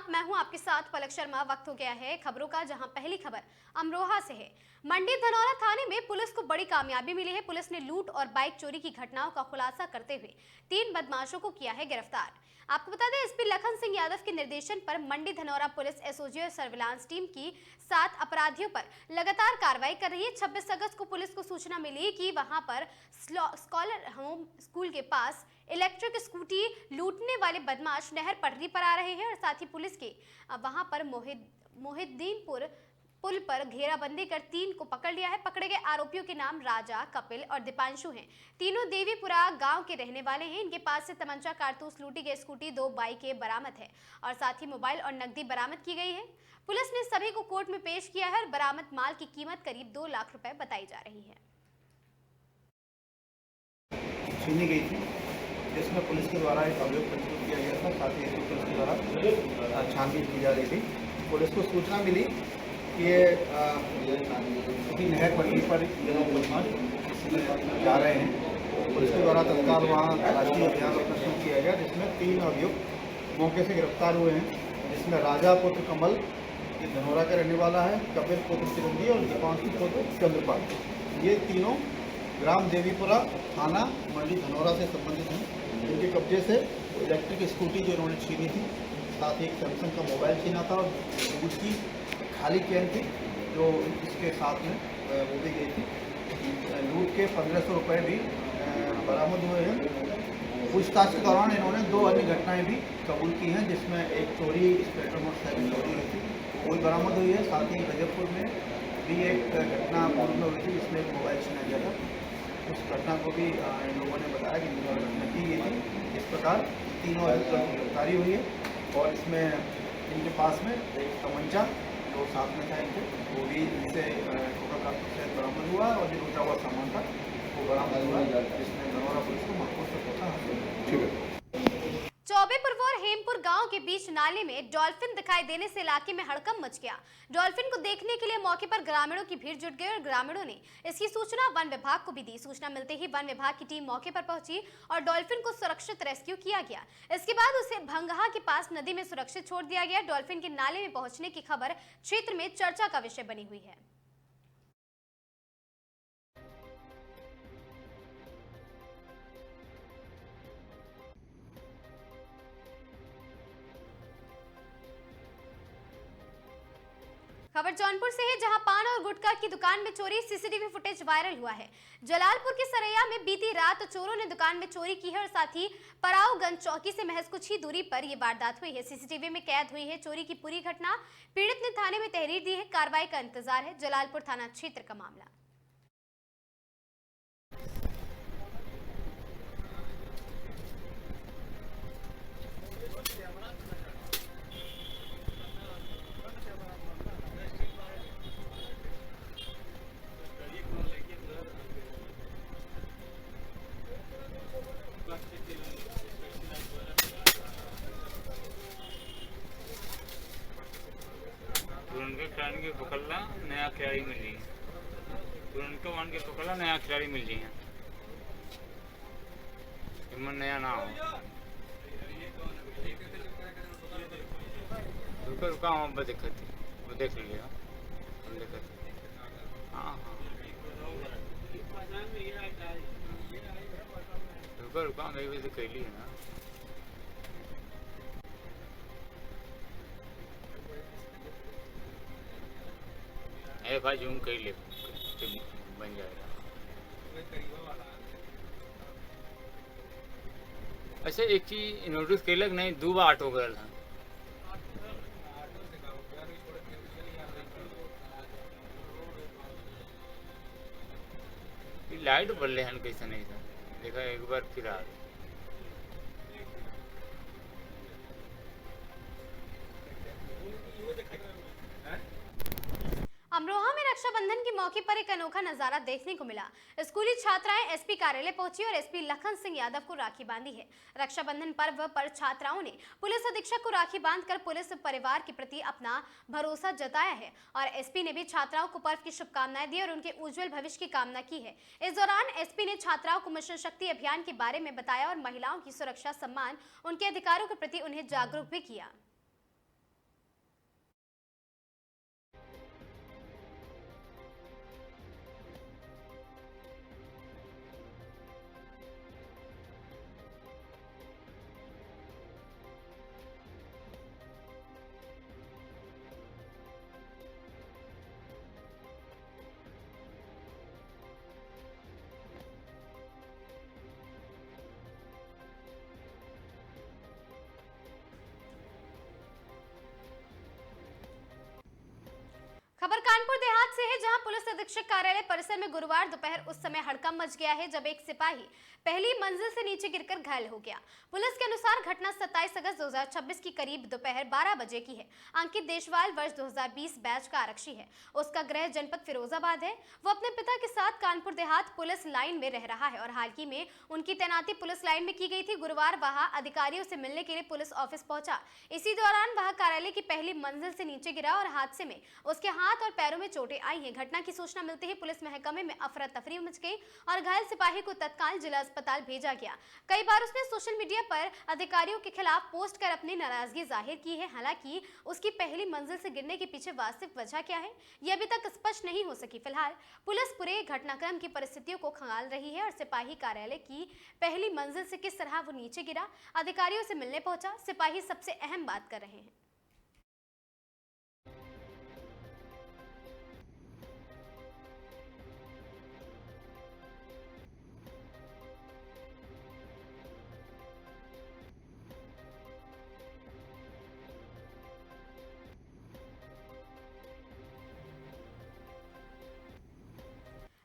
आदाब, मैं हूं आपके साथ पलक शर्मा। वक्त हो गया है खबरों का, जहां पहली खबर अमरोहा से है। मंडी धनौरा थाने में पुलिस को बड़ी कामयाबी मिली है। पुलिस ने लूट और बाइक चोरी की घटनाओं का खुलासा करते हुए 3 बदमाशों को किया है गिरफ्तार। आपको बता दें, एसपी लखन सिंह यादव के निर्देशन पर मंडी धनौरा पुलिस एसओजी और सर्विलांस टीम की 7 अपराधियों पर लगातार कार्रवाई कर रही है। 26 अगस्त को पुलिस को सूचना मिली कि वहां पर स्कॉलर होम स्कूल के पास इलेक्ट्रिक स्कूटी लूटने वाले बदमाश नहर पटरी पर आ रहे हैं और साथ ही पुलिस के वहां पर मोहिद्दीनपुर पुल पर घेराबंदी कर 3 को पकड़ लिया है। पकड़े गए आरोपियों के नाम राजा, कपिल और दीपांशु हैं। तीनों देवीपुरा गांव के रहने वाले हैं। इनके पास से तमंचा, कारतूस, लूटी गई स्कूटी, 2 बाइकें बरामद है और साथ ही मोबाइल और नकदी बरामद की गई है। पुलिस ने सभी को कोर्ट में पेश किया है और बरामद माल की कीमत करीब 2 लाख रुपए बताई जा रही है। छीनी गई थी, जिसमें पुलिस के द्वारा एक अभियोग पंजीकृत किया गया था। साथ ही पुलिस के द्वारा छानबीन की जा रही थी। पुलिस को सूचना मिली कि ये नहर पटरी पर बदमाश जा रहे हैं। पुलिस के द्वारा तत्काल वहाँ तलाशी अभियान शुरू किया गया, जिसमें 3 अभियुक्त मौके से गिरफ्तार हुए हैं। जिसमें राजा पुत्र कमल, ये धनौरा का रहने वाला है, कपिल पुत्र चिरंजीवी और दीपांशु पुत्र चंद्रपाल, ये तीनों ग्राम देवीपुरा थाना मंडी धनौरा से संबंधित हैं। इनके कब्जे से इलेक्ट्रिक स्कूटी जो इन्होंने छीनी थी, साथ ही एक सैमसंग का मोबाइल छीना था और उसकी खाली कैन थी जो इसके साथ में वो भी गई थी। लूट के 1500 रुपये भी बरामद हुए हैं। पूछताछ के दौरान इन्होंने 2 अन्य घटनाएं भी कबूल की हैं, जिसमें एक चोरी, स्प्लेंडर मोटरसाइकिल चोरी हुई थी, वो भी बरामद हुई है। साथ ही गजबपुर में भी एक घटना पूर्व में हुई थी, जिसमें एक मोबाइल छीना गया था। उस घटना को भी इन लोगों ने बताया कि घटना की गई थी। इस प्रकार तीनों अभियुक्तों की गिरफ्तारी हुई है और इसमें इनके पास में एक तमंचा जो साथ में था इनके, वो भी इनसे ठोकर का बरामद हुआ और जो लूटा हुआ सामान था वो बरामद हुआ, जिसमें धनौरा पुलिस को महफूज सफलता हासिल हुई। चौबेपुर और हेमपुर गांव के बीच नाले में डॉल्फिन दिखाई देने से इलाके में हड़कंप मच गया। डॉल्फिन को देखने के लिए मौके पर ग्रामीणों की भीड़ जुट गई और ग्रामीणों ने इसकी सूचना वन विभाग को भी दी। सूचना मिलते ही वन विभाग की टीम मौके पर पहुंची और डॉल्फिन को सुरक्षित रेस्क्यू किया गया। इसके बाद उसे भंगहा के पास नदी में सुरक्षित छोड़ दिया गया। डॉल्फिन के नाले में पहुंचने की खबर क्षेत्र में चर्चा का विषय बनी हुई है। खबर जौनपुर से है, जहां पान और गुटखा की दुकान में चोरी, सीसीटीवी फुटेज वायरल हुआ है। जलालपुर के सरैया में बीती रात चोरों ने दुकान में चोरी की है और साथ ही परावगंज चौकी से महज कुछ ही दूरी पर यह वारदात हुई है। सीसीटीवी में कैद हुई है चोरी की पूरी घटना। पीड़ित ने थाने में तहरीर दी है, कार्रवाई का इंतजार है। जलालपुर थाना क्षेत्र का मामला। के पकड़ला नया खिलाड़ी मिल रही है, तुरंत वन के पकड़ला नया खिलाड़ी मिल रही है, नया ना हो। रुका रुका हम देखते वो देख लिया, हम देखते। हाँ हाँ रुका रुका कई वजह से कैली है ना। भाई जूम कर ले तो बन जाएगा। अच्छा एक चीज नोटिस कैलक नहीं, 2 बार ऑटो गल है। लाइट बढ़ले हैं कैसे नहीं था, देखा एक बार फिर आ गए। अमरोहा में रक्षाबंधन के मौके पर एक अनोखा नजारा देखने को मिला। स्कूली छात्राएं एसपी कार्यालय पहुंची और एसपी लखन सिंह यादव को राखी बांधी है। रक्षाबंधन पर्व पर छात्राओं ने पुलिस अधीक्षक को राखी बांधकर पुलिस परिवार के प्रति अपना भरोसा जताया है और एसपी ने भी छात्राओं को पर्व की शुभकामनाएं दी और उनके उज्जवल भविष्य की कामना की है। इस दौरान एसपी ने छात्राओं को मिशन शक्ति अभियान के बारे में बताया और महिलाओं की सुरक्षा, सम्मान, उनके अधिकारों के प्रति उन्हें जागरूक भी किया। पुलिस अधीक्षक कार्यालय परिसर में गुरुवार दोपहर उस समय हड़कंप मच गया है जब एक सिपाही पहली मंजिल से नीचे गिरकर घायल हो गया। पुलिस के अनुसार घटना 27 अगस्त 2026 की करीब दोपहर 12 बजे की है। अंकित देशवाल वर्ष 2020 बैच का आरक्षी है। उसका गृह जनपद फिरोजाबाद है। वो अपने पिता के साथ कानपुर देहात पुलिस लाइन में रह रहा है और हाल ही में उनकी तैनाती पुलिस लाइन में की गई थी। गुरुवार वहां अधिकारियों से मिलने के लिए पुलिस ऑफिस पहुंचा। इसी दौरान वह कार्यालय की पहली मंजिल से नीचे गिरा और हादसे में उसके हाथ और पैरों में चोटें आई हैं। घटना की सूचना मिलते ही पुलिस महकमे में अफरा तफरी मच गई और घायल सिपाही को तत्काल जिला अस्पताल भेजा गया। कई बार उसने सोशल मीडिया पर अधिकारियों के खिलाफ पोस्ट कर अपनी नाराजगी जाहिर की है। हालांकि उसकी पहली मंजिल से गिरने के पीछे वास्तविक वजह क्या है, यह अभी तक स्पष्ट नहीं हो सकी। फिलहाल पुलिस पूरे घटनाक्रम की परिस्थितियों को खंगाल रही है और सिपाही कार्यालय की पहली मंजिल से किस तरह वो नीचे गिरा, अधिकारियों से मिलने पहुंचा, सिपाही सबसे अहम बात कर रहे हैं।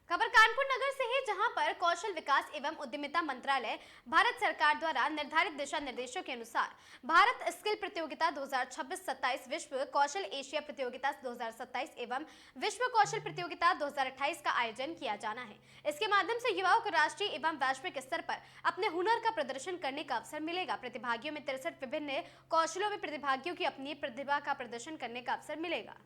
खबर कानपुर नगर से है, जहां पर कौशल विकास एवं उद्यमिता मंत्रालय भारत सरकार द्वारा निर्धारित दिशा निर्देशों के अनुसार भारत स्किल प्रतियोगिता 2026-27, विश्व कौशल एशिया प्रतियोगिता 2027 एवं विश्व कौशल प्रतियोगिता 2028 का आयोजन किया जाना है। इसके माध्यम से युवाओं को राष्ट्रीय एवं वैश्विक स्तर पर अपने हुनर का प्रदर्शन करने का अवसर मिलेगा। प्रतिभागियों में 63 विभिन्न कौशलों में प्रतिभागियों की अपनी प्रतिभा का प्रदर्शन करने का अवसर मिलेगा।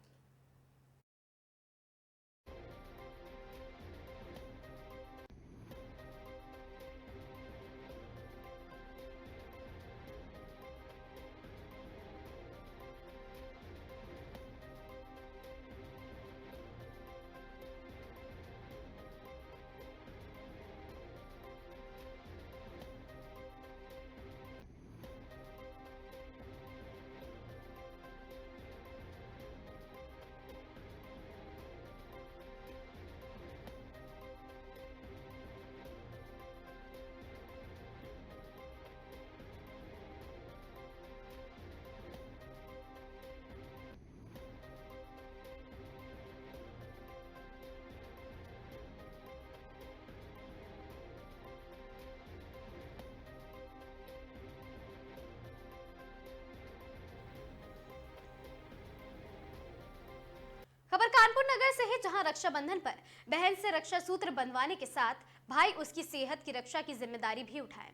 खबर कानपुर नगर से है, जहां रक्षाबंधन पर बहन से रक्षा सूत्र बंधवाने के साथ भाई उसकी सेहत की रक्षा की जिम्मेदारी भी उठाए।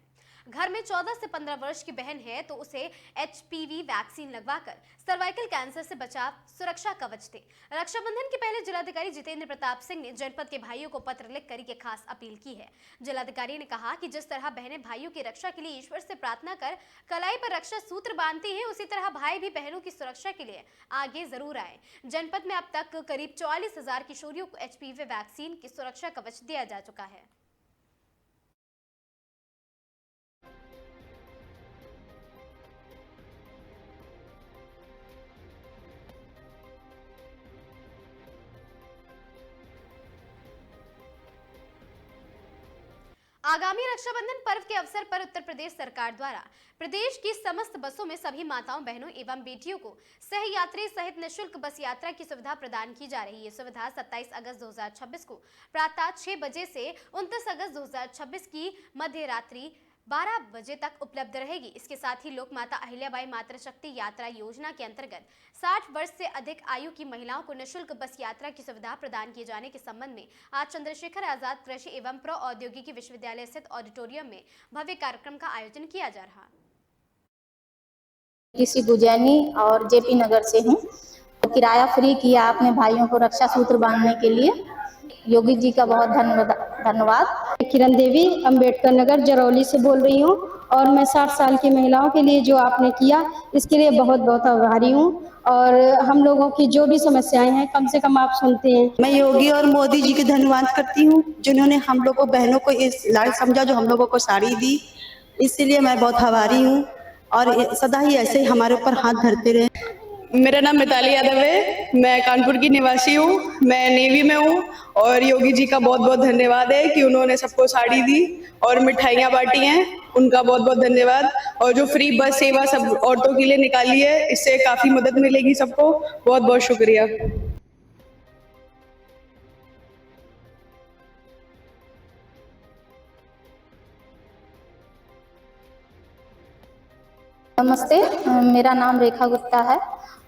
घर में 14 से 15 वर्ष की बहन है तो उसे HPV वैक्सीन लगवाकर सर्वाइकल कैंसर से बचाव सुरक्षा कवच दे। रक्षाबंधन के पहले जिलाधिकारी जितेंद्र प्रताप सिंह ने जनपद के भाइयों को पत्र लिखकर ये खास अपील की है। जिलाधिकारी ने कहा कि जिस तरह बहनें भाइयों की रक्षा के लिए ईश्वर से प्रार्थना कर कलाई पर रक्षा सूत्र बांधती हैं, उसी तरह भाई भी बहनों की सुरक्षा के लिए आगे जरूर आए। जनपद में अब तक करीब 44,000 किशोरियों को HPV वैक्सीन की सुरक्षा कवच दिया जा चुका है। आगामी रक्षाबंधन पर्व के अवसर पर उत्तर प्रदेश सरकार द्वारा प्रदेश की समस्त बसों में सभी माताओं, बहनों एवं बेटियों को सह यात्री सहित निःशुल्क बस यात्रा की सुविधा प्रदान की जा रही है। सुविधा 27 अगस्त 2026 को प्रातः 6 बजे से 29 अगस्त 2026 की मध्य रात्रि 12 बजे तक उपलब्ध रहेगी। इसके साथ ही लोकमाता अहिल्याबाई मातृशक्ति यात्रा योजना के अंतर्गत 60 वर्ष से अधिक आयु की महिलाओं को निःशुल्क बस यात्रा की सुविधा प्रदान किए जाने के संबंध में आज चंद्रशेखर आजाद कृषि एवं प्रौद्योगिकी विश्वविद्यालय स्थित ऑडिटोरियम में भव्य कार्यक्रम का आयोजन किया जा रहा। किसी गुजैनी और JP नगर से हूँ। तो किराया फ्री किया आपने भाइयों को रक्षा सूत्र बांधने के लिए, योगी जी का बहुत धन्यवाद। किरण देवी अंबेडकर नगर जरौली से बोल रही हूँ और मैं 60 साल की महिलाओं के लिए जो आपने किया इसके लिए बहुत बहुत आभारी हूँ। और हम लोगों की जो भी समस्याएं हैं कम से कम आप सुनते हैं। मैं योगी और मोदी जी के धन्यवाद करती हूँ जिन्होंने हम लोगों बहनों को इस लायक समझा, जो हम लोगों को साड़ी दी, इसलिए मैं बहुत आभारी हूँ और सदा ही ऐसे ही हमारे ऊपर हाथ धरते रहे। मेरा नाम मिताली यादव है, मैं कानपुर की निवासी हूँ, मैं नेवी में हूँ और योगी जी का बहुत बहुत धन्यवाद है कि उन्होंने सबको साड़ी दी और मिठाइयाँ बांटी हैं, उनका बहुत बहुत धन्यवाद। और जो फ्री बस सेवा सब औरतों के लिए निकाली है, इससे काफी मदद मिलेगी सबको। बहुत बहुत शुक्रिया। नमस्ते, मेरा नाम रेखा गुप्ता है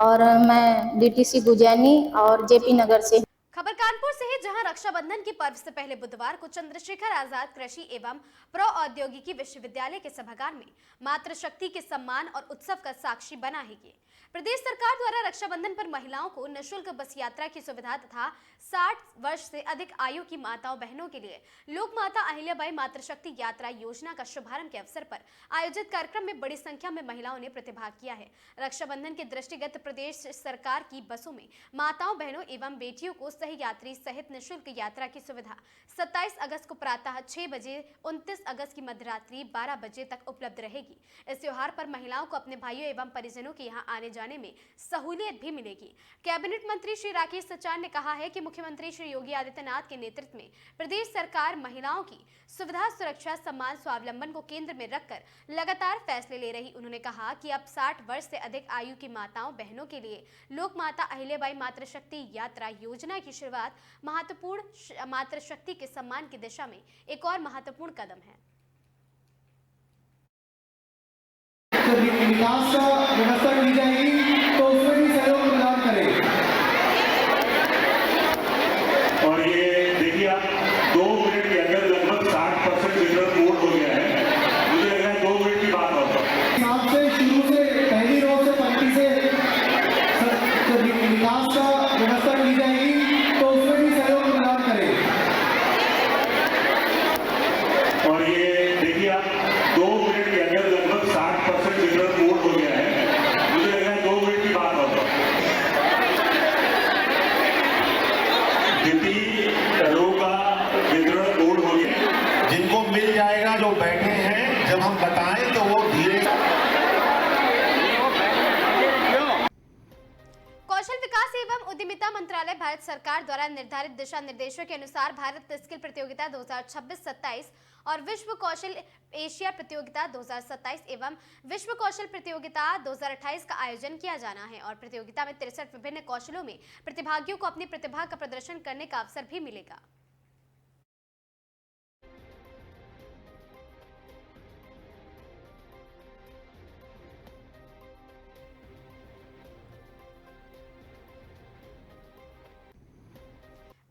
और मैं डीटीसी गुजैनी और जेपी नगर से। खबर कानपुर से है, जहां रक्षाबंधन के पर्व से पहले बुधवार को चंद्रशेखर आजाद कृषि एवं प्रौद्योगिकी विश्वविद्यालय के सभागार में मातृशक्ति के सम्मान और उत्सव का साक्षी बना है। ये प्रदेश सरकार द्वारा रक्षाबंधन पर महिलाओं को निःशुल्क बस यात्रा की सुविधा तथा 60 वर्ष से अधिक आयु की माताओं बहनों के लिए लोक माता अहिल्याबाई मातृशक्ति यात्रा योजना का शुभारंभ के अवसर पर आयोजित कार्यक्रम में बड़ी संख्या में महिलाओं ने प्रतिभाग किया है। रक्षाबंधन के दृष्टिगत प्रदेश सरकार की बसों में माताओं बहनों एवं बेटियों को सही यात्री सहित निःशुल्क यात्रा की सुविधा 27 अगस्त को प्रातः 6 बजे 29 अगस्त की मध्यरात्रि 12 बजे तक उपलब्ध रहेगी। इस त्योहार पर महिलाओं को अपने भाइयों एवं परिजनों के यहाँ आने जाने में सहूलियत भी मिलेगी। कैबिनेट मंत्री श्री राकेश सचान ने कहा है कि मुख्यमंत्री श्री योगी आदित्यनाथ के नेतृत्व में प्रदेश सरकार महिलाओं की सुविधा, सुरक्षा, सम्मान, स्वावलंबन को केंद्र में रखकर लगातार फैसले ले रही। उन्होंने कहा कि अब 60 वर्ष से अधिक आयु की माताओं बहनों के लिए लोक माता अहिल्याबाई मातृशक्ति यात्रा योजना की शुरुआत महत्वपूर्ण मातृशक्ति के सम्मान की दिशा में एक और महत्वपूर्ण कदम है। विकास का व्यवस्था की जाएगी तो उसमें भी सहयोग प्रदान करें। और ये देखिए आप 2 मिनट के अंदर लगभग 60% रिजल्ट वोट हो गया है। मुझे लग रहा है 2 मिनट की बात होगा। साथ से शुरू से पहली रो से पंक्ति से विकास का व्यवस्था की जाएगी तो उसमें भी सहयोग प्रदान करें। और ये देखिए आप 2 मिनट के अंदर लगभग 60% रिजल्ट वोट हो गया है। मुझे लग रहा है 2 मिनट की बात होगा। जितनी रो का वितरण वोट हो गया, जिनको मिल जाएगा, जो बैठे हैं, जब हम बताएं तो वो धीरे। कौशल विकास एवं उद्यमिता मंत्रालय भारत सरकार द्वारा निर्धारित दिशा निर्देशों के अनुसार भारत स्किल प्रतियोगिता 2026-27 और विश्व कौशल एशिया प्रतियोगिता 2027 एवं विश्व कौशल प्रतियोगिता 2028 का आयोजन किया जाना है और प्रतियोगिता में 63 विभिन्न कौशलों में प्रतिभागियों को अपनी प्रतिभा का प्रदर्शन करने का अवसर भी मिलेगा।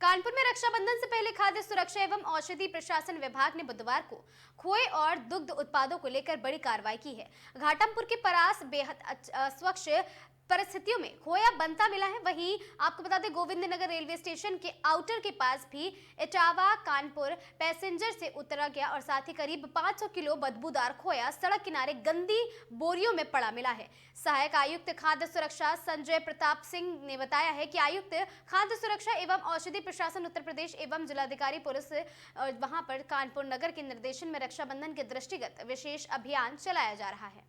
कानपुर में रक्षाबंधन से पहले खाद्य सुरक्षा एवं औषधि प्रशासन विभाग ने बुधवार को खोए और दुग्ध उत्पादों को लेकर बड़ी कार्रवाई की है। घाटमपुर के पास बेहद अस्वच्छ परिस्थितियों में खोया बनता मिला है। वहीं आपको बता दें, गोविंद नगर रेलवे स्टेशन के आउटर के पास भी इटावा कानपुर पैसेंजर से उतरा गया और साथ ही करीब 500 किलो बदबूदार खोया सड़क किनारे गंदी बोरियों में पड़ा मिला है। सहायक आयुक्त खाद्य सुरक्षा संजय प्रताप सिंह ने बताया है कि आयुक्त खाद्य सुरक्षा एवं औषधि प्रशासन उत्तर प्रदेश एवं जिलाधिकारी पुलिस वहां पर कानपुर नगर के निर्देशन में रक्षाबंधन के दृष्टिगत विशेष अभियान चलाया जा रहा है।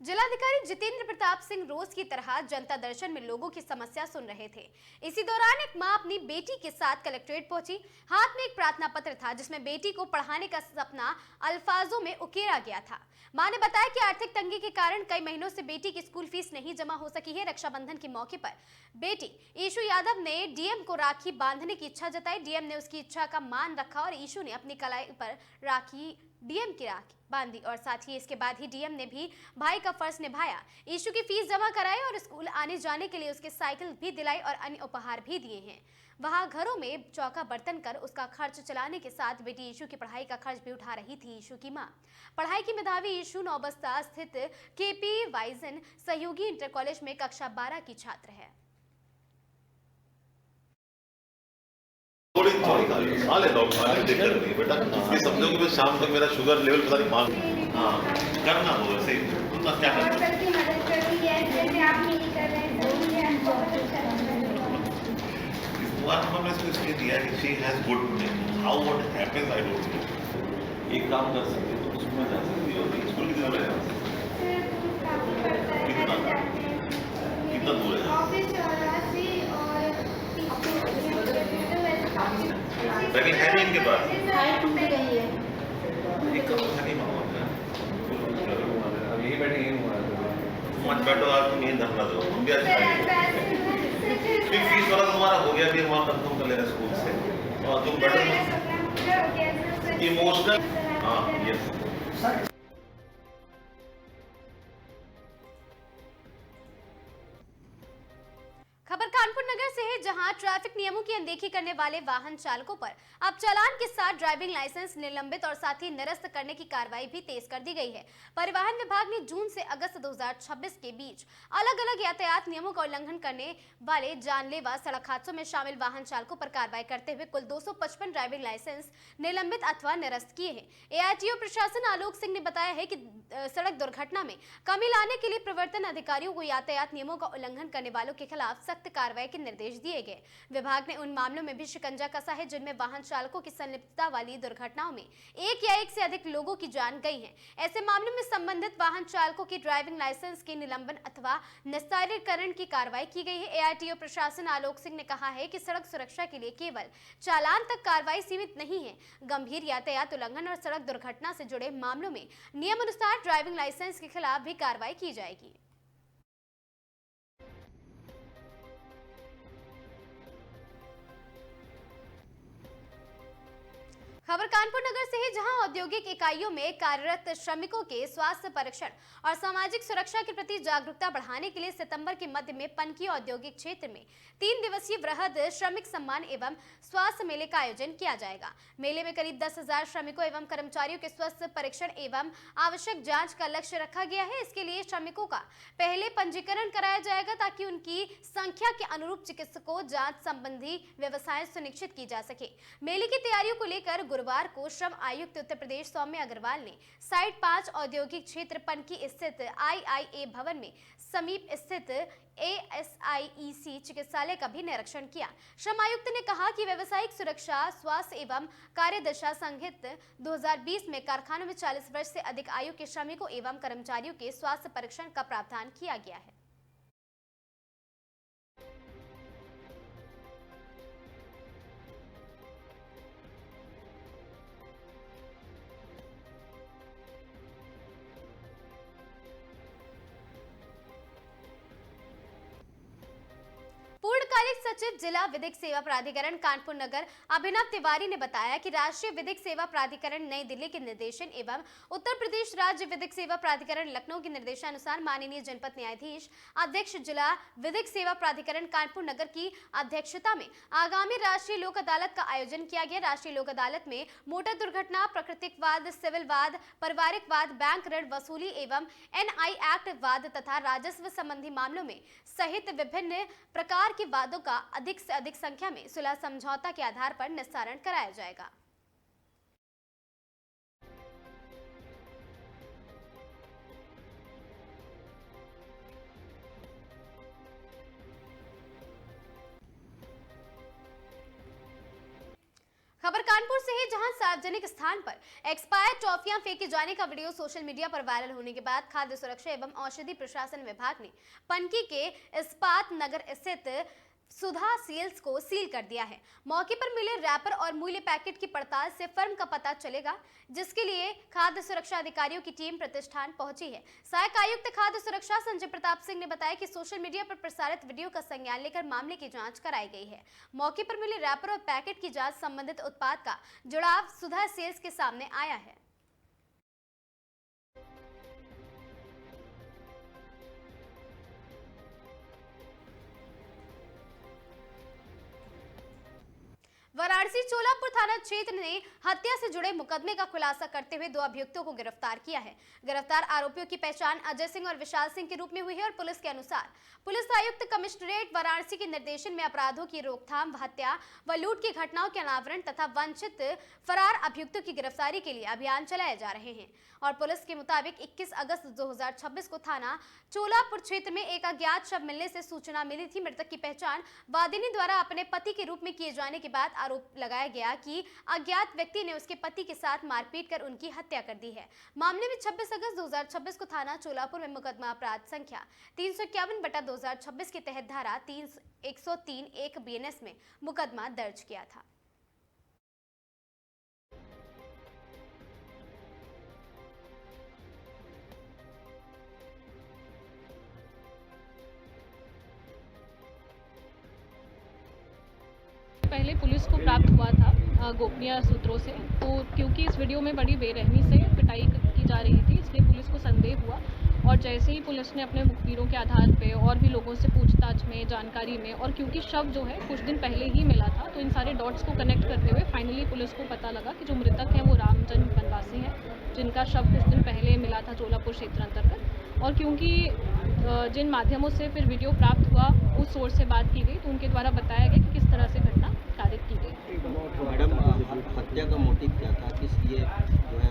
जिलाधिकारी जितेंद्र प्रताप सिंह रोज की तरह जनता दर्शन में लोगों की समस्या सुन रहे थे। इसी दौरान एक मां अपनी बेटी के साथ कलेक्ट्रेट पहुंची। हाथ में एक प्रार्थना पत्र था जिसमें बेटी को पढ़ाने का सपना अल्फाजों में उकेरा गया था। मां ने बताया कि आर्थिक तंगी के कारण कई महीनों से बेटी की स्कूल फीस नहीं जमा हो सकी है। रक्षाबंधन के मौके पर बेटी ईशु यादव ने डीएम को राखी बांधने की इच्छा जताई। डीएम ने उसकी इच्छा का मान रखा और ईशु ने अपनी कलाई पर राखी डीएम की राखी बांधी और साथ ही इसके बाद ही डीएम ने भी भाई का फर्ज निभाया। ईशु की फीस जमा कराई और स्कूल आने जाने के लिए उसके साइकिल भी दिलाई और अन्य उपहार भी दिए हैं। वहां घरों में चौका बर्तन कर उसका खर्च चलाने के साथ बेटी ईशु की पढ़ाई का खर्च भी उठा रही थी। ईशु की मां पढ़ाई की मेधावी ईशु नौबस्ता स्थित केपी वाइजन सहयोगी इंटर कॉलेज में कक्षा 12 की छात्र है। थोड़ी खा लेता हूँ, दिक्कत नहीं बेटा। ये समझो कि शाम तक मेरा शुगर लेवल पता नहीं मांग। हाँ करना हो वैसे उतना क्या करना। इसलिए दिया कि she has good name. How what happens I don't know. एक काम कर सकते हो, मैं जा सकती हूँ, स्कूल कितनी दूर है यहाँ से? कितना दूर है? बैगिंग है नहीं इनके पास? एक कम है नहीं मामा यही बैठे यही मत बैठो आप, तुम यही धरना दो, हम भी आज खाएंगे। फीस वाला तुम्हारा हो गया, भी वहाँ कंफर्म कर लेना स्कूल से, और तुम बैठो इमोशनल। हाँ यस। खबर कानपुर नगर से है, जहां ट्रैफिक नियमों की अनदेखी करने वाले वाहन चालकों पर अब चालान के साथ ड्राइविंग लाइसेंस निलंबित और साथ ही निरस्त करने की कार्रवाई भी तेज कर दी गई है। परिवहन विभाग ने जून से अगस्त 2026 के बीच अलग अलग यातायात नियमों का उल्लंघन करने वाले जानलेवा सड़क हादसों में शामिल वाहन चालकों पर कार्रवाई करते हुए कुल 255 ड्राइविंग लाइसेंस निलंबित अथवा निरस्त किए हैं। एआरटीओ प्रशासन आलोक सिंह ने बताया है कि सड़क दुर्घटना में कमी लाने के लिए प्रवर्तन अधिकारियों को यातायात नियमों का उल्लंघन करने वालों के खिलाफ सख्त कार्रवाई के निर्देश दिए गए। विभाग ने उन मामलों में भी शिकंजा कसा है जिनमें वाहन चालकों की संलिप्तता वाली दुर्घटनाओं में एक या एक से अधिक लोगों की जान गई है। ऐसे मामलों में संबंधित वाहन चालकों की ड्राइविंग लाइसेंस के निलंबन अथवा निस्तारीकरण की कार्रवाई की गई है। एआरटीओ प्रशासन आलोक सिंह ने कहा है कि सड़क सुरक्षा के लिए केवल चालान तक कार्रवाई सीमित नहीं है, गंभीर यातायात उल्लंघन और सड़क दुर्घटना से जुड़े मामलों में नियमानुसार ड्राइविंग लाइसेंस के खिलाफ भी कार्रवाई की जाएगी। खबर कानपुर नगर से है, जहां औद्योगिक इकाइयों में कार्यरत श्रमिकों के स्वास्थ्य परीक्षण और सामाजिक सुरक्षा के प्रति जागरूकता बढ़ाने के लिए सितंबर के मध्य में पनकी औद्योगिक क्षेत्र में 3 दिवसीय वृहद श्रमिक सम्मान एवं स्वास्थ्य मेले का आयोजन किया जाएगा। मेले में करीब 10,000 श्रमिकों एवं कर्मचारियों के स्वास्थ्य परीक्षण एवं आवश्यक जाँच का लक्ष्य रखा गया है। इसके लिए श्रमिकों का पहले पंजीकरण कराया जाएगा ताकि उनकी संख्या के अनुरूप चिकित्सकों जाँच संबंधी व्यवस्थाएं सुनिश्चित की जा सके। मेले की तैयारियों को लेकर गुरुवार को श्रम आयुक्त उत्तर प्रदेश सौम्य अग्रवाल ने साइट 5 औद्योगिक क्षेत्र पनकी स्थित IIA भवन में समीप स्थित ASIEC चिकित्सालय का भी निरीक्षण किया। श्रम आयुक्त ने कहा कि व्यावसायिक सुरक्षा स्वास्थ्य एवं कार्यदशा संहिता 2020 में कारखानों में 40 वर्ष से अधिक आयु के श्रमिकों एवं कर्मचारियों के स्वास्थ्य परीक्षण का प्रावधान किया गया है। पूर्णकालिक सचिव जिला विधिक सेवा प्राधिकरण कानपुर नगर अभिनव तिवारी ने बताया कि राष्ट्रीय विधिक सेवा प्राधिकरण नई दिल्ली के निर्देशन एवं उत्तर प्रदेश राज्य विधिक सेवा प्राधिकरण लखनऊ के निर्देशानुसार माननीय जनपद न्यायाधीश अध्यक्ष जिला विधिक सेवा प्राधिकरण कानपुर नगर की अध्यक्षता में आगामी राष्ट्रीय लोक अदालत का आयोजन किया गया। राष्ट्रीय लोक अदालत में मोटर दुर्घटना, प्राकृतिक वाद, सिविल वाद, पारिवारिक वाद, बैंक ऋण वसूली एवं NI एक्ट वाद तथा राजस्व संबंधी मामलों में सहित विभिन्न प्रकार के वादों का अधिक से अधिक संख्या में सुलह समझौता के आधार पर निस्तारण कराया जाएगा। खबर कानपुर से है, जहां सार्वजनिक स्थान पर एक्सपायर्ड टॉफियां फेंके जाने का वीडियो सोशल मीडिया पर वायरल होने के बाद खाद्य सुरक्षा एवं औषधि प्रशासन विभाग ने पनकी के इस्पात नगर स्थित सुधा सेल्स को सील कर दिया है। मौके पर मिले रैपर और मूल्य पैकेट की पड़ताल से फर्म का पता चलेगा, जिसके लिए खाद्य सुरक्षा अधिकारियों की टीम प्रतिष्ठान पहुंची है। सहायक आयुक्त खाद्य सुरक्षा संजय प्रताप सिंह ने बताया कि सोशल मीडिया पर प्रसारित वीडियो का संज्ञान लेकर मामले की जांच कराई गई है। मौके पर मिले रैपर और पैकेट की जांच संबंधित उत्पाद का जुड़ाव सुधा सेल्स के सामने आया है। वाराणसी चोलापुर थाना क्षेत्र ने हत्या से जुड़े मुकदमे का खुलासा करते हुए 2 अभियुक्तों को गिरफ्तार किया है। गिरफ्तार आरोपियों की पहचान अजय सिंह और विशाल सिंह के रूप में हुई है और पुलिस के अनुसार पुलिस आयुक्त कमिश्नरेट वाराणसी के निर्देशन में अपराधों की रोकथाम, हत्या व लूट की घटनाओं के अनावरण तथा वंचित फरार अभियुक्तों की गिरफ्तारी के लिए अभियान चलाए जा रहे हैं। और पुलिस के मुताबिक 21 अगस्त 2026 को थाना चोलापुर क्षेत्र में एक अज्ञात शव मिलने से सूचना मिली थी। मृतक की पहचान वादिनी द्वारा अपने पति के रूप में किए जाने के बाद आरोप लगाया गया कि अज्ञात व्यक्ति ने उसके पति के साथ मारपीट कर उनकी हत्या कर दी है। मामले में 26 अगस्त 2026 को थाना चोलापुर में मुकदमा अपराध संख्या 351/2026 के तहत धारा 103(1) BNS में मुकदमा दर्ज किया था। पहले पुलिस को प्राप्त हुआ था गोपनीय सूत्रों से, तो क्योंकि इस वीडियो में बड़ी बेरहमी से पिटाई की जा रही थी, इसलिए पुलिस को संदेह हुआ और जैसे ही पुलिस ने अपने मुखबिरों के आधार पे और भी लोगों से पूछताछ में, जानकारी में, और क्योंकि शव जो है कुछ दिन पहले ही मिला था, तो इन सारे डॉट्स को कनेक्ट करते हुए फाइनली पुलिस को पता लगा कि जो मृतक हैं वो रामचंद्र बनवासी हैं, जिनका शव कुछ दिन पहले मिला था चोलापुर क्षेत्र अंतर्गत। और क्योंकि जिन माध्यमों से फिर वीडियो प्राप्त हुआ उस सोर्स से बात की गई, तो उनके द्वारा बताया गया कि किस तरह से घटना कारित की गई। मैडम, हत्या का मोटिव क्या था, किस लिए जो है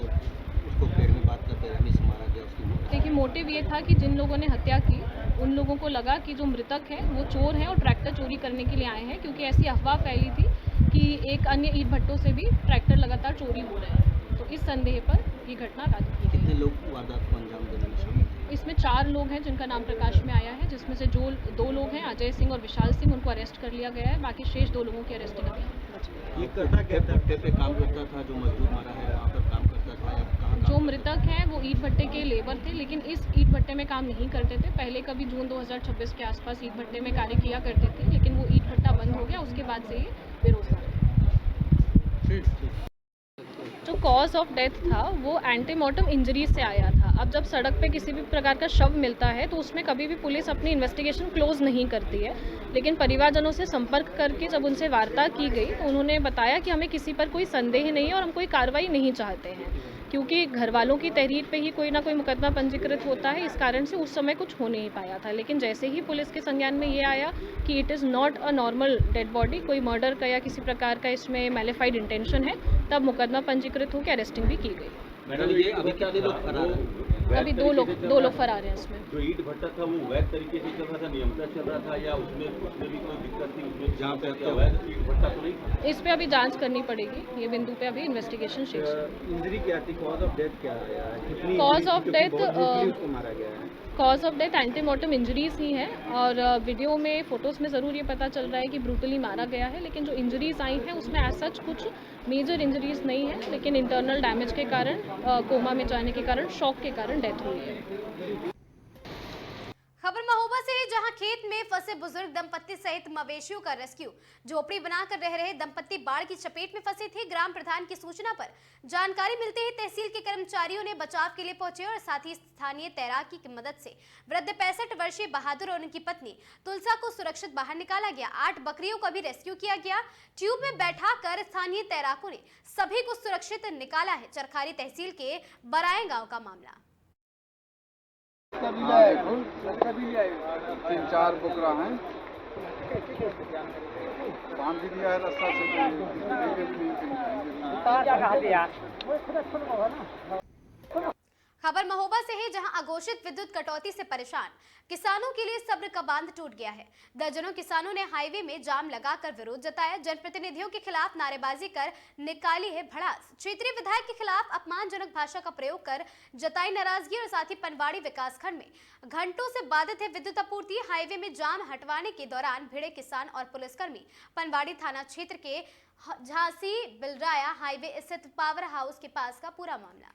उसको पेड़ में बात कर बेरहमी से मारा गया? उसकी देखिए, मोटिव ये था कि जिन लोगों ने हत्या की उन लोगों को लगा कि जो मृतक है वो चोर है और ट्रैक्टर चोरी करने के लिए आए हैं, क्योंकि ऐसी अफवाह फैली थी कि एक अन्य ईंट भट्टों से भी ट्रैक्टर लगातार चोरी हो रहे हैं। तो इस संदेह पर ये घटना कारित की। कितने लोग वारदात को अंजाम देने में शामिल? इसमें 4 लोग हैं जिनका नाम प्रकाश में आया है, जिसमें से जो 2 लोग हैं अजय सिंह और विशाल सिंह, उनको अरेस्ट कर लिया गया है। बाकी शेष 2 लोगों की अरेस्टिंग अभी ये करता क्या भट्टे पे काम करता था, जो मजदूर मारा है वहाँ पर काम करता था या कहाँ? जो मृतक हैं वो ईंट भट्टे के लेबर थे, लेकिन इस ईंट भट्टे में काम नहीं करते थे। पहले कभी जून 2026 के आसपास ईंट भट्टे में कार्य किया करते थे, लेकिन वो ईंट भट्टा बंद हो गया, उसके बाद से ये बेरोजगार है। जो कॉज ऑफ डेथ था वो एंटीमॉर्टम इंजरी से आया था। अब जब सड़क पे किसी भी प्रकार का शव मिलता है तो उसमें कभी भी पुलिस अपनी इन्वेस्टिगेशन क्लोज नहीं करती है, लेकिन परिवारजनों से संपर्क करके जब उनसे वार्ता की गई तो उन्होंने बताया कि हमें किसी पर कोई संदेह नहीं है और हम कोई कार्रवाई नहीं चाहते हैं, क्योंकि घर वालों की तहरीर पे ही कोई ना कोई मुकदमा पंजीकृत होता है। इस कारण से उस समय कुछ हो नहीं पाया था, लेकिन जैसे ही पुलिस के संज्ञान में ये आया कि it is not a normal dead body, कोई मर्डर का या किसी प्रकार का इसमें मैलिफाइड इंटेंशन है, तब मुकदमा पंजीकृत होकर अरेस्टिंग भी की गई। मैडम, ये अभी क्या लोग फरार हैं? अभी 2 लोग फरार हैं इसमें। जो ईंट भट्टा था वो वैध तरीके से चल रहा था, नियमता चल रहा था, या उसमें भी कोई दिक्कत थी? उसमें जहाँ पे हत्या वैध ईंट भट्टा तो नहीं था? इस पे अभी जांच करनी पड़ेगी, ये बिंदु पे अभी इन्वेस्टिगेशन शेष है। इंजरी क्या थी, कॉज ऑफ डेथ क्या आया? कॉज ऑफ डेथ उसको मारा गया है? Cause of death antemortem injuries ही हैं, और वीडियो में फोटोज में ज़रूर ये पता चल रहा है कि ब्रूटली मारा गया है, लेकिन जो इंजरीज आई हैं उसमें एज सच कुछ मेजर इंजरीज नहीं है, लेकिन इंटरनल डैमेज के कारण, कोमा में जाने के कारण, शॉक के कारण डेथ हुई है। खबर महोबा से है, जहां खेत में फंसे बुजुर्ग दंपत्ति सहित मवेशियों का रेस्क्यू। झोपड़ी बनाकर रह रहे दंपत्ति बाढ़ की चपेट में फंसे थे। ग्राम प्रधान की सूचना पर जानकारी मिलते ही तहसील के कर्मचारियों ने बचाव के लिए पहुंचे और साथ ही स्थानीय तैराकी की मदद से वृद्ध 65 वर्षीय बहादुर और उनकी पत्नी तुलसा को सुरक्षित बाहर निकाला गया। 8 बकरियों का भी रेस्क्यू किया गया। ट्यूब में बैठाकर स्थानीय तैराकों ने सभी को सुरक्षित निकाला है। चरखारी तहसील के बराए गाँव का मामला। 3-4 बकरा हैं, बांध दिया है रास्ता से। खबर महोबा से है, जहां अघोषित विद्युत कटौती से परेशान किसानों के लिए सब्र का बांध टूट गया है। दर्जनों किसानों ने हाईवे में जाम लगाकर विरोध जताया। जनप्रतिनिधियों के खिलाफ नारेबाजी कर निकाली है भड़ास। क्षेत्रीय विधायक के खिलाफ अपमानजनक भाषा का प्रयोग कर जताई नाराजगी और साथ ही पनवाड़ी विकासखंड में घंटों से बाधित है विद्युत आपूर्ति। हाईवे में जाम हटवाने के दौरान भिड़े किसान और पुलिसकर्मी। पनवाड़ी थाना क्षेत्र के झांसी बिलराया हाईवे स्थित पावर हाउस के पास का पूरा मामला।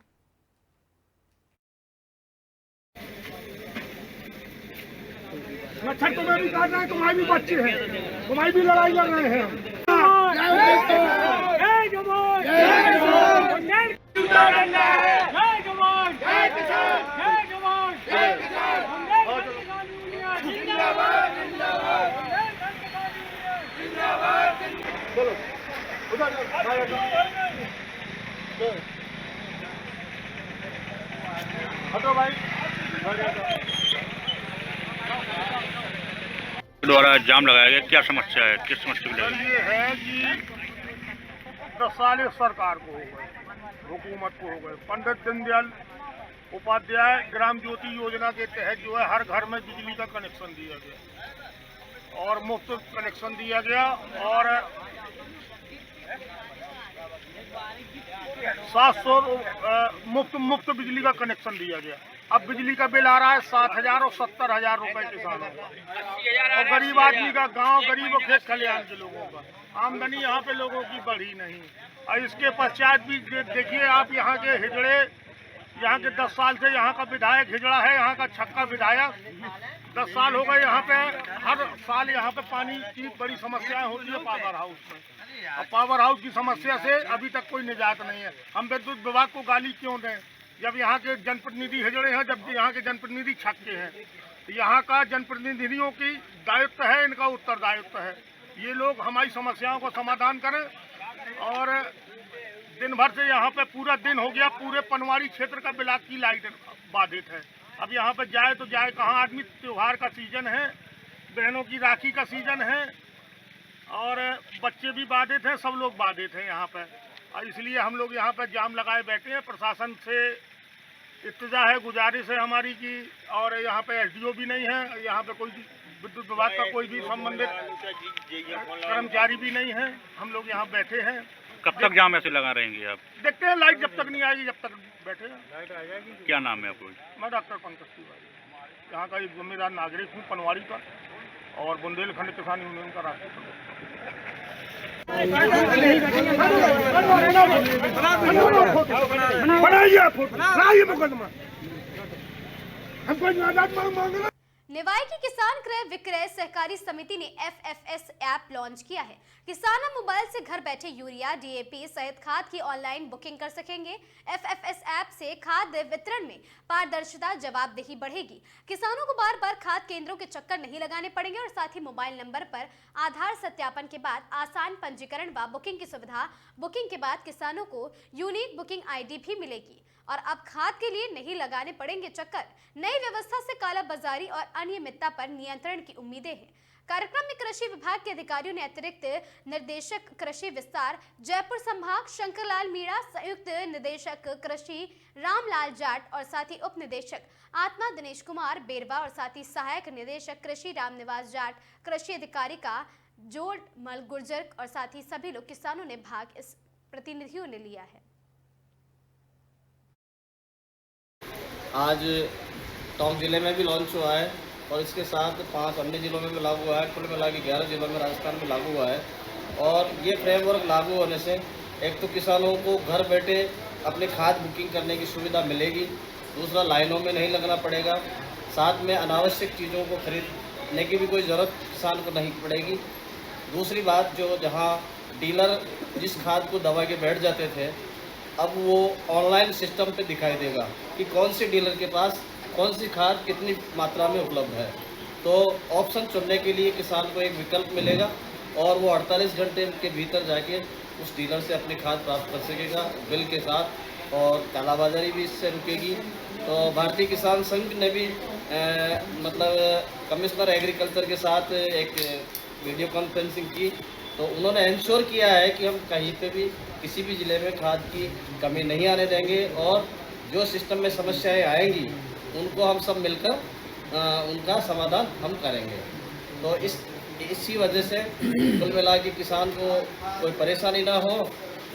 मच्छर तुम्हें भी काट रहे हैं, तुम्हारी भी बच्चे हैं, तुम्हारी भी लड़ाई लड़ रहे हैं। जय जवान, जय किसान, जय किसान, जय जवान, जय किसान, जय जवान, जय किसान, जिंदाबाद, जिंदाबाद, जिंदाबाद। चलो उधर हटो भाई। द्वारा जाम लगाया गया, क्या समस्या है, किस समस्या की? ये है कि 10 साल सरकार को हो गए, हुकूमत को हो गए। पंडित दीनदयाल उपाध्याय ग्राम ज्योति योजना के तहत जो है हर घर में बिजली का कनेक्शन दिया गया और मुफ्त कनेक्शन दिया गया। और मुफ्त बिजली का कनेक्शन दिया गया। अब बिजली का बिल आ रहा है 60,000 और 70,000 रुपए किसानों का, और गरीब आदमी का, गांव गरीब और खेत खलिहान के लोगों का आमदनी यहाँ पे लोगों की बढ़ी नहीं। और इसके पश्चात भी देखिए आप, यहाँ के हिजड़े, यहाँ के 10 साल से यहाँ का विधायक हिजड़ा है, यहाँ का छक्का विधायक 10 साल हो गए। यहाँ पे हर साल यहाँ पे पानी की बड़ी समस्याएं होती है पावर हाउस में, और पावर हाउस की समस्या से अभी तक कोई निजात नहीं है। हम विद्युत विभाग को गाली क्यों दें जब यहाँ के जनप्रतिनिधि हिजड़े हैं, जब यहाँ के जनप्रतिनिधि छक्के हैं। यहाँ का जनप्रतिनिधियों की दायित्व है, इनका उत्तरदायित्व है, ये लोग हमारी समस्याओं को समाधान करें। और दिन भर से यहाँ पे पूरा दिन हो गया, पूरे पनवाड़ी क्षेत्र का बिलाक की लाइट बाधित है। अब यहाँ पे जाए तो जाए कहाँ, आदमी त्योहार का सीजन है, बहनों की राखी का सीजन है, और बच्चे भी बाधित हैं, सब लोग बाधित हैं यहाँ पे। और इसलिए हम लोग यहाँ पे जाम लगाए बैठे हैं। प्रशासन से इत्तेजा है, गुजारिश है हमारी की, और यहाँ पे एसडीओ भी नहीं है, यहाँ पे कोई विद्युत विभाग का कोई भी संबंधित कर्मचारी भी नहीं है। हम लोग यहाँ बैठे हैं। कब तक जाम ऐसे लगा रहेंगे आप? देखते हैं, लाइट जब तक नहीं आएगी जब तक बैठे हैं। लाइट आ जाएगी। क्या नाम है आपको? मैं डॉक्टर पंकज तिवारी, यहाँ का एक जिम्मेदार नागरिक हूँ पनवाड़ी का, और बुंदेलखंड किसान यूनियन का राष्ट्रीय सदस्य। निवाई की किसान क्रय विक्रय सहकारी समिति ने FFS ऐप लॉन्च किया है। किसान अब मोबाइल से घर बैठे यूरिया, DAP सहित खाद की ऑनलाइन बुकिंग कर सकेंगे। FFS ऐप से खाद वितरण में पारदर्शिता, जवाबदेही बढ़ेगी। किसानों को बार बार खाद केंद्रों के चक्कर नहीं लगाने पड़ेंगे, और साथ ही मोबाइल नंबर पर आधार सत्यापन के बाद आसान पंजीकरण व बुकिंग की सुविधा। बुकिंग के बाद किसानों को यूनिक बुकिंग ID भी मिलेगी, और अब खाद के लिए नहीं लगाने पड़ेंगे चक्कर। नई व्यवस्था से कालाबाजारी और अनियमितता पर नियंत्रण की उम्मीदें हैं। कार्यक्रम में कृषि विभाग के अधिकारियों ने अतिरिक्त निर्देशक कृषि विस्तार जयपुर संभाग शंकरलाल मीणा, संयुक्त निदेशक कृषि रामलाल जाट, और साथ ही उप निदेशक आत्मा दिनेश कुमार बेरवा, और साथ ही सहायक निदेशक कृषि रामनिवास जाट, कृषि अधिकारी का जोड़ मल गुर्जर, और साथ ही सभी लोग किसानों ने भाग इस प्रतिनिधियों ने लिया है। आज टोंक जिले में भी लॉन्च हुआ है, और इसके साथ 5 अन्य जिलों में भी लागू हुआ है। कुल मिला के 11 जिलों में राजस्थान में लागू हुआ है। और ये फ्रेमवर्क लागू होने से एक तो किसानों को घर बैठे अपनी खाद बुकिंग करने की सुविधा मिलेगी, दूसरा लाइनों में नहीं लगना पड़ेगा, साथ में अनावश्यक चीज़ों को खरीदने की भी कोई ज़रूरत किसान को नहीं पड़ेगी। दूसरी बात, जो जहाँ डीलर जिस खाद को दबा के बैठ जाते थे, अब वो ऑनलाइन सिस्टम पे दिखाई देगा कि कौन सी डीलर के पास कौन सी खाद कितनी मात्रा में उपलब्ध है। तो ऑप्शन चुनने के लिए किसान को एक विकल्प मिलेगा, और वो 48 घंटे के भीतर जाके उस डीलर से अपनी खाद प्राप्त कर सकेगा बिल के साथ, और कालाबाजारी भी इससे रुकेगी। तो भारतीय किसान संघ ने भी कमिश्नर एग्रीकल्चर के साथ एक वीडियो कॉन्फ्रेंसिंग की, तो उन्होंने इंश्योर किया है कि हम कहीं पे भी किसी भी ज़िले में खाद की कमी नहीं आने देंगे, और जो सिस्टम में समस्याएं आएंगी उनको हम सब मिलकर उनका समाधान हम करेंगे। तो इसी वजह से कुल मिला के किसान को कोई परेशानी ना हो,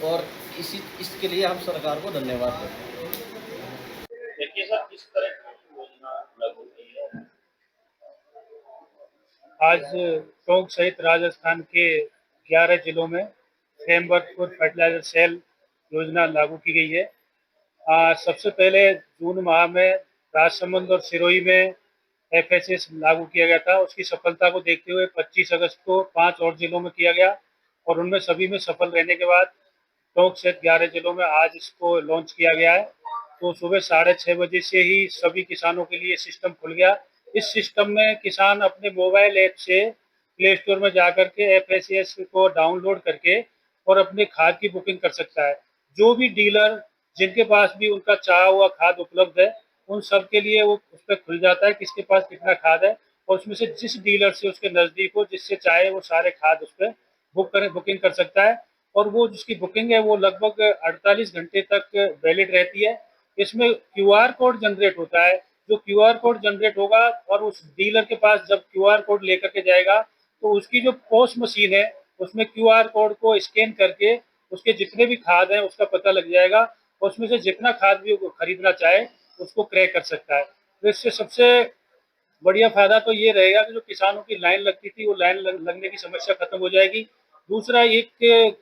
और इसके लिए हम सरकार को धन्यवाद देते हैं। देखिए सर, किस तरह की योजना लागू की है? आज टोंक सहित राजस्थान के 11 जिलों में फ्रेमवर्क फॉर फर्टिलाइजर सेल योजना लागू की गई है। सबसे पहले जून माह में राजसमंद और सिरोही में FFS लागू किया गया था। उसकी सफलता को देखते हुए 25 अगस्त को 5 और जिलों में किया गया, और उनमें सभी में सफल रहने के बाद टोंक सहित 11 जिलों में आज इसको लॉन्च किया गया है। तो सुबह 6:30 बजे से ही सभी किसानों के लिए सिस्टम खुल गया। इस सिस्टम में किसान अपने मोबाइल ऐप से प्ले स्टोर में जाकर के FFS को डाउनलोड करके और अपने खाद की बुकिंग कर सकता है। जो भी डीलर जिनके पास भी उनका चाहा हुआ खाद उपलब्ध है, उन सब के लिए वो उस पर खुल जाता है किसके पास कितना खाद है, और उसमें से जिस डीलर से उसके नज़दीक हो, जिससे चाहे वो सारे खाद उस पर बुकिंग कर सकता है। और वो जिसकी बुकिंग है वो लगभग 48 घंटे तक वैलिड रहती है। इसमें QR कोड जनरेट होता है। जो QR कोड जनरेट होगा और उस डीलर के पास जब QR कोड लेकर के जाएगा, तो उसकी जो पोस्ट मशीन है उसमें QR कोड को स्कैन करके उसके जितने भी खाद हैं उसका पता लग जाएगा और उसमें से जितना खाद भी वो खरीदना चाहे उसको क्रय कर सकता है। तो इससे सबसे बढ़िया फायदा तो ये रहेगा कि जो किसानों की लाइन लगती थी वो लाइन लगने की समस्या खत्म हो जाएगी। दूसरा, एक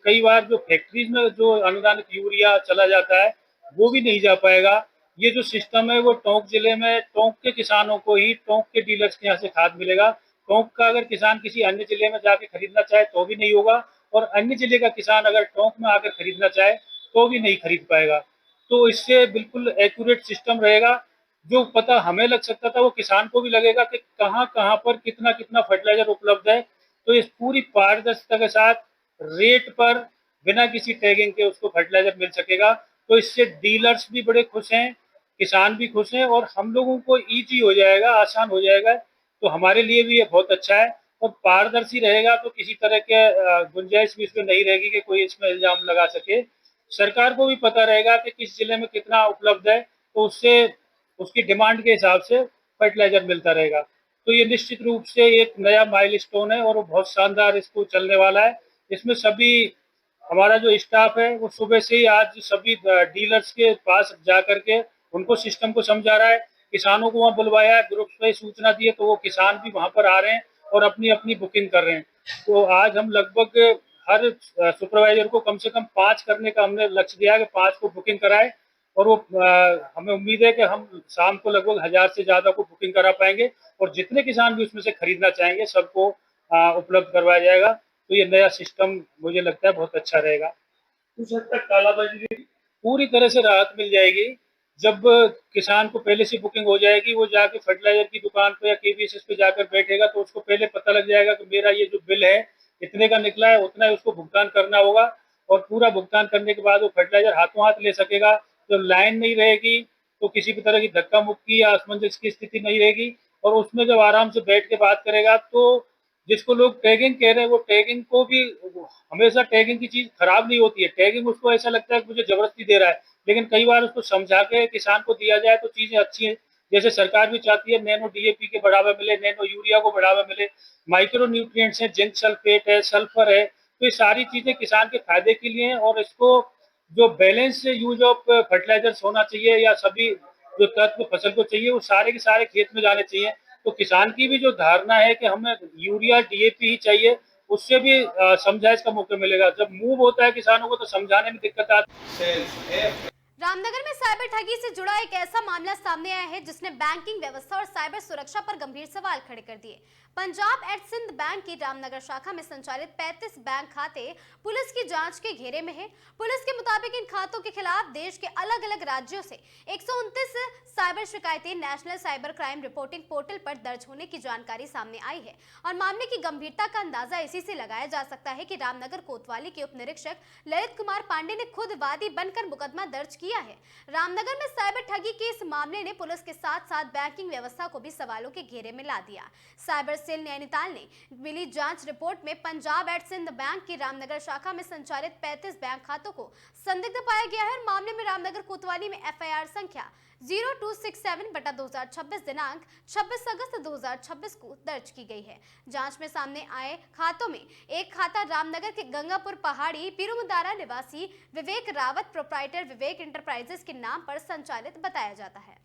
कई बार जो फैक्ट्रीज में जो अनुदानित यूरिया चला जाता है वो भी नहीं जा पाएगा। ये जो सिस्टम है वो टोंक जिले में टोंक के किसानों को ही टोंक के डीलर्स के यहाँ से खाद मिलेगा। टोंक का अगर किसान किसी अन्य जिले में जाके खरीदना चाहे तो भी नहीं होगा और अन्य जिले का किसान अगर टोंक में आकर खरीदना चाहे तो भी नहीं खरीद पाएगा। तो इससे बिल्कुल एक्यूरेट सिस्टम रहेगा। जो पता हमें लग सकता था वो किसान को भी लगेगा कि कहाँ कहाँ पर कितना कितना फर्टिलाइजर उपलब्ध है। तो इस पूरी पारदर्शिता के साथ रेट पर बिना किसी टैगिंग के उसको फर्टिलाइजर मिल सकेगा। तो इससे डीलर्स भी बड़े खुश हैं, किसान भी खुश हैं और हम लोगों को ईजी हो जाएगा, आसान हो जाएगा। तो हमारे लिए भी ये बहुत अच्छा है और पारदर्शी रहेगा। तो किसी तरह के गुंजाइश भी इसमें नहीं रहेगी कि कोई इसमें इल्जाम लगा सके। सरकार को भी पता रहेगा कि किस जिले में कितना उपलब्ध है, तो उससे उसकी डिमांड के हिसाब से फर्टिलाइजर मिलता रहेगा। तो ये निश्चित रूप से एक नया माइलस्टोन है और वो बहुत शानदार इसको चलने वाला है। इसमें सभी हमारा जो स्टाफ है वो सुबह से ही आज सभी डीलर्स के पास जा करके उनको सिस्टम को समझा रहा है। किसानों को वहाँ बुलवाया है, ग्रुप्स पे सूचना दी है, तो वो किसान भी वहाँ पर आ रहे हैं और अपनी अपनी बुकिंग कर रहे हैं। तो आज हम लगभग हर सुपरवाइजर को कम से कम 5 करने का हमने लक्ष्य दिया है कि 5 को बुकिंग कराए और वो हमें उम्मीद है कि हम शाम को लगभग 1000 से ज़्यादा को बुकिंग करा पाएंगे और जितने किसान भी उसमें से खरीदना चाहेंगे सबको उपलब्ध करवाया जाएगा। तो ये नया सिस्टम मुझे लगता है बहुत अच्छा रहेगा। कुछ हद तक कालाबाजी पूरी तरह से राहत मिल जाएगी। जब किसान को पहले से बुकिंग हो जाएगी, वो जाके फर्टिलाइजर की दुकान पे या केवीएसएस पे जाकर बैठेगा तो उसको पहले पता लग जाएगा कि मेरा ये जो बिल है इतने का निकला है, उतना ही उसको भुगतान करना होगा और पूरा भुगतान करने के बाद वो फर्टिलाइजर हाथों हाथ ले सकेगा। तो लाइन नहीं रहेगी, तो किसी भी तरह की धक्का मुक्की या असमंजस की स्थिति नहीं रहेगी और उसमें जब आराम से बैठ के बात करेगा तो जिसको लोग टैगिंग कह रहे हैं वो टैगिंग को भी, हमेशा टैगिंग की चीज़ खराब नहीं होती है। टैगिंग उसको ऐसा लगता है कि मुझे जबरदस्ती दे रहा है, लेकिन कई बार उसको समझा के किसान को दिया जाए तो चीज़ें अच्छी हैं। जैसे सरकार भी चाहती है नैनो डीएपी के बढ़ावा मिले, नैनो यूरिया को बढ़ावा मिले, माइक्रो न्यूट्रिएंट्स हैं, जिंक सल्फेट है, सल्फर है, तो ये सारी चीज़ें किसान के फायदे के लिए हैं और इसको जो बैलेंस यूज ऑफ फर्टिलाइजर्स होना चाहिए या सभी जो तत्व फसल को चाहिए वो सारे के सारे खेत में जाने चाहिए। तो किसान की भी जो धारणा है कि हमें यूरिया डीएपी ही चाहिए, उससे भी समझाइश का मौका मिलेगा। जब मूव होता है किसानों को तो समझाने में दिक्कत आती है। रामनगर में साइबर ठगी से जुड़ा एक ऐसा मामला सामने आया है जिसने बैंकिंग व्यवस्था और साइबर सुरक्षा पर गंभीर सवाल खड़े कर दिए। पंजाब एंड सिंध बैंक की रामनगर शाखा में संचालित 35 बैंक खाते पुलिस की जांच के घेरे में है। पुलिस के मुताबिक इन खातों के खिलाफ देश के अलग अलग राज्यों से 129 साइबर शिकायतें national cyber crime reporting portal पर दर्ज होने की जानकारी सामने आई है और मामले की गंभीरता का अंदाजा इसी से लगाया जा सकता है कि रामनगर कोतवाली के उप निरीक्षक ललित कुमार पांडे ने खुद वादी बनकर मुकदमा दर्ज किया है। रामनगर में साइबर ठगी के इस मामले ने पुलिस के साथ साथ बैंकिंग व्यवस्था को भी सवालों के घेरे में ला दिया। साइबर सेल नैनीताल ने मिली जांच रिपोर्ट में पंजाब एंड सिंध बैंक की रामनगर शाखा में संचालित 35 बैंक खातों को संदिग्ध पाया गया है और मामले में रामनगर कोतवाली में एफआईआर संख्या 0267/2026 दिनांक 26 अगस्त 2026 को दर्ज की गई है। जांच में सामने आए खातों में एक खाता रामनगर के गंगापुर पहाड़ी पिरुमदारा निवासी विवेक रावत प्रोप्राइटर विवेक इंटरप्राइजेस के नाम पर संचालित बताया जाता है।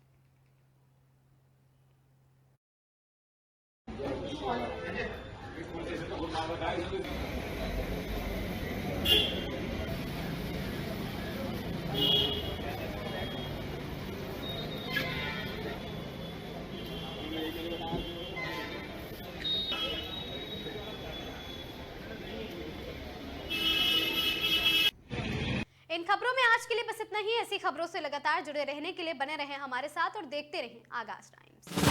इन खबरों में आज के लिए बस इतना ही। ऐसी खबरों से लगातार जुड़े रहने के लिए बने रहें हमारे साथ और देखते रहें आगाज टाइम्स।